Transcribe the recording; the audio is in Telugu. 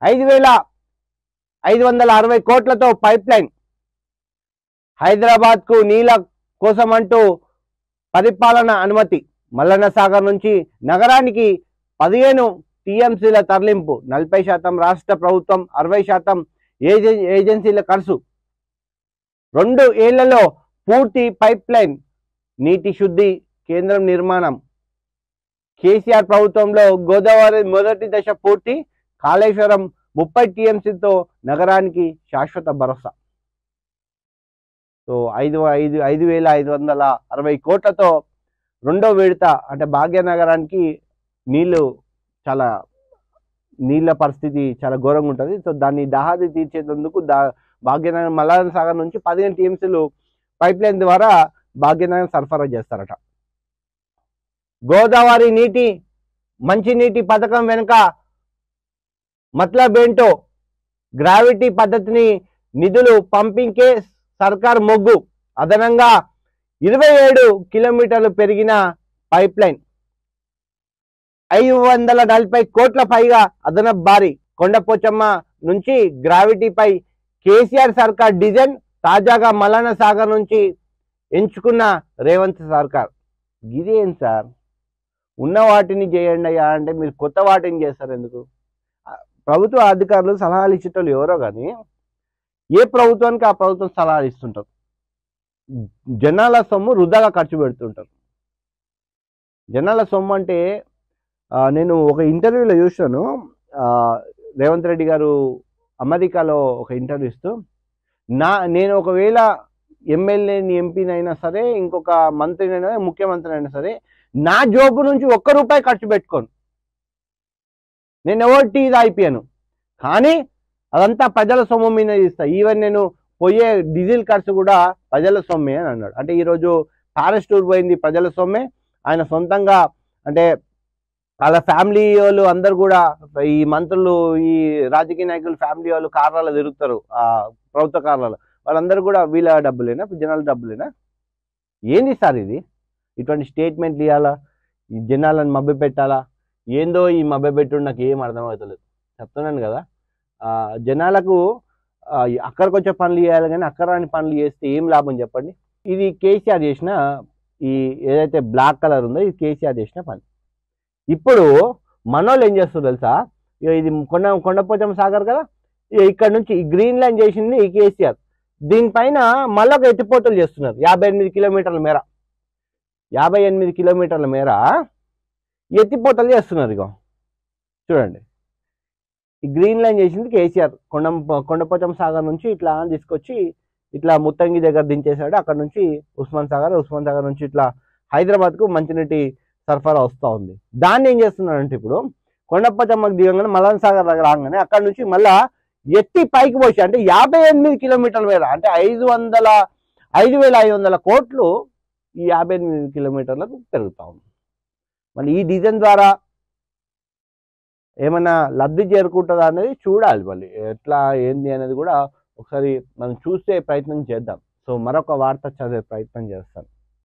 5,560 కోట్లతో పైప్ లైన్ హైదరాబాద్ కు నీళ్ల కోసం అంటూ పరిపాలన అనుమతి. మల్లన్న సాగర్ నుంచి నగరానికి 15 టీఎంసీల తరలింపు. 40% రాష్ట్ర ప్రభుత్వం, 60% ఏజెన్సీల ఖర్చు. 2 ఏళ్లలో పూర్తి పైప్ లైన్ నీటి శుద్ధి కేంద్రం నిర్మాణం. కేసీఆర్ ప్రభుత్వంలో గోదావరి మొదటి దశ పూర్తి. కాళేశ్వరం 30 టీఎంసీతో నగరానికి శాశ్వత భరోసా. సో 5,560 కోట్లతో రెండో విడత అంటే భాగ్యనగరానికి నీళ్ళ పరిస్థితి చాలా ఘోరంగా ఉంటుంది. సో దాన్ని దాహాది తీర్చేందుకు భాగ్యనగర్ మల్లన్న సాగర్ నుంచి 15 టీఎంసీలు పైప్ లైన్ ద్వారా భాగ్యనగర్ సరఫరా చేస్తారట. గోదావరి మంచినీటి పథకం వెనుక మతలబ్ ఏంటో, గ్రావిటీ పద్ధతిని నిధులు పంపింగ్కే సర్కార్ మొగ్గు. అదనంగా 27 కిలోమీటర్లు పెరిగిన పైప్ లైన్. 540 కోట్ల పైగా అదనపు భారీ. కొండపోచమ్మ నుంచి గ్రావిటీపై కేసీఆర్ సర్కార్ డిజైన్. తాజాగా మల్లన్న సాగర్ నుంచి ఎంచుకున్న రేవంత్ సర్కార్. ఇదేం సార్, ఉన్న వాటిని చేయండి అయ్యా అంటే మీరు కొత్త వాటిని చేస్తారు ఎందుకు? ప్రభుత్వ అధికారులు సలహాలు ఇచ్చేటోళ్ళు ఎవరో కానీ ఏ ప్రభుత్వానికి ఆ ప్రభుత్వం సలహాలు ఇస్తుంటారు. జనాల సొమ్ము వృధాగా ఖర్చు పెడుతుంటారు. జనాల సొమ్ము అంటే నేను ఒక ఇంటర్వ్యూలో చూసాను. రేవంత్ రెడ్డి గారు అమెరికాలో ఒక ఇంటర్వ్యూ ఇస్తూ, నేను ఒకవేళ ఎమ్మెల్యేని ఎంపీనైనా సరే, ఇంకొక మంత్రినైనా, ముఖ్యమంత్రి అయినా సరే, నా జోబు నుంచి ₹1 ఖర్చు పెట్టుకోను. నేను ఎవరు టీ తాగిపోయాను, కానీ అదంతా ప్రజల సొమ్ము మీద ఇస్తా. ఈవెన్ నేను పోయే డీజిల్ ఖర్చు కూడా ప్రజల సొమ్మే అని అన్నాడు. అంటే ఈరోజు ప్యారిస్ టూర్ పోయింది ప్రజల సొమ్మే. ఆయన సొంతంగా అంటే వాళ్ళ ఫ్యామిలీ వాళ్ళు అందరు కూడా, ఈ మంత్రులు, ఈ రాజకీయ నాయకులు ఫ్యామిలీ వాళ్ళు కార్లలో తిరుగుతారు, ప్రభుత్వ కార్లలో. వాళ్ళందరూ కూడా వీళ్ళ డబ్బులేనా, జనాల డబ్బులేనా? ఏంది సార్ ఇది? ఇటువంటి స్టేట్మెంట్లు ఇవ్వాలా, ఈ జనాలను మభ్య పెట్టాలా? ఏందో ఈ మభ్య పెట్టుడు నాకు ఏం అర్థమవుతలేదు. చెప్తున్నాను కదా, జనాలకు అక్కడికి వచ్చే పనులు చేయాలి, కానీ అక్కడ రాని పనులు చేస్తే ఏం లాభం చెప్పండి? ఇది కేసీఆర్ చేసిన, ఈ ఏదైతే బ్లాక్ కలర్ ఉందో ఇది కేసీఆర్ చేసిన పని. ఇప్పుడు మనోళ్ళు ఏం చేస్తారు తెలుసా? ఇది కొండపోచమ్మ సాగర్ కదా, ఇక్కడ నుంచి ఈ గ్రీన్ లైన్ చేసింది ఈ కేసీఆర్. దీనిపైన మళ్ళీ ఒక ఎత్తిపోతలు చేస్తున్నారు. 58 కిలోమీటర్ల మేర 58 కిలోమీటర్ల మేర ఎత్తిపోతలు చేస్తున్నారు. ఇక చూడండి, ఈ గ్రీన్ లైన్ చేసింది కేసీఆర్. కొండపోచమ్మ సాగర్ నుంచి ఇట్లా తీసుకొచ్చి ఇట్లా ముత్తంగి దగ్గర దించేశాడు. అక్కడ నుంచి ఉస్మాన్ సాగర్ నుంచి ఇట్లా హైదరాబాద్కు మంచినీటి సరఫరా వస్తూ ఉంది. దాన్ని ఏం చేస్తున్నారంటే ఇప్పుడు కొండపోచమ్మకు దిగంగానే మల్లన్న సాగర్ దగ్గర రాగానే అక్కడ నుంచి మళ్ళా ఎత్తి పైకి పోసి, అంటే 58 కిలోమీటర్ల మేర, అంటే 5,500 కోట్లు ఈ 58 కిలోమీటర్లకు పెరుగుతూ ఉంది. మళ్ళీ ఈ డిజైన్ ద్వారా ఏమైనా లబ్ధి చేరుకుంటుందా అనేది చూడాలి. మళ్ళీ ఎట్లా ఏంది అనేది కూడా ఒకసారి మనం చూసే ప్రయత్నం చేద్దాం. సో మరొక వార్త చదివే ప్రయత్నం చేస్తాను.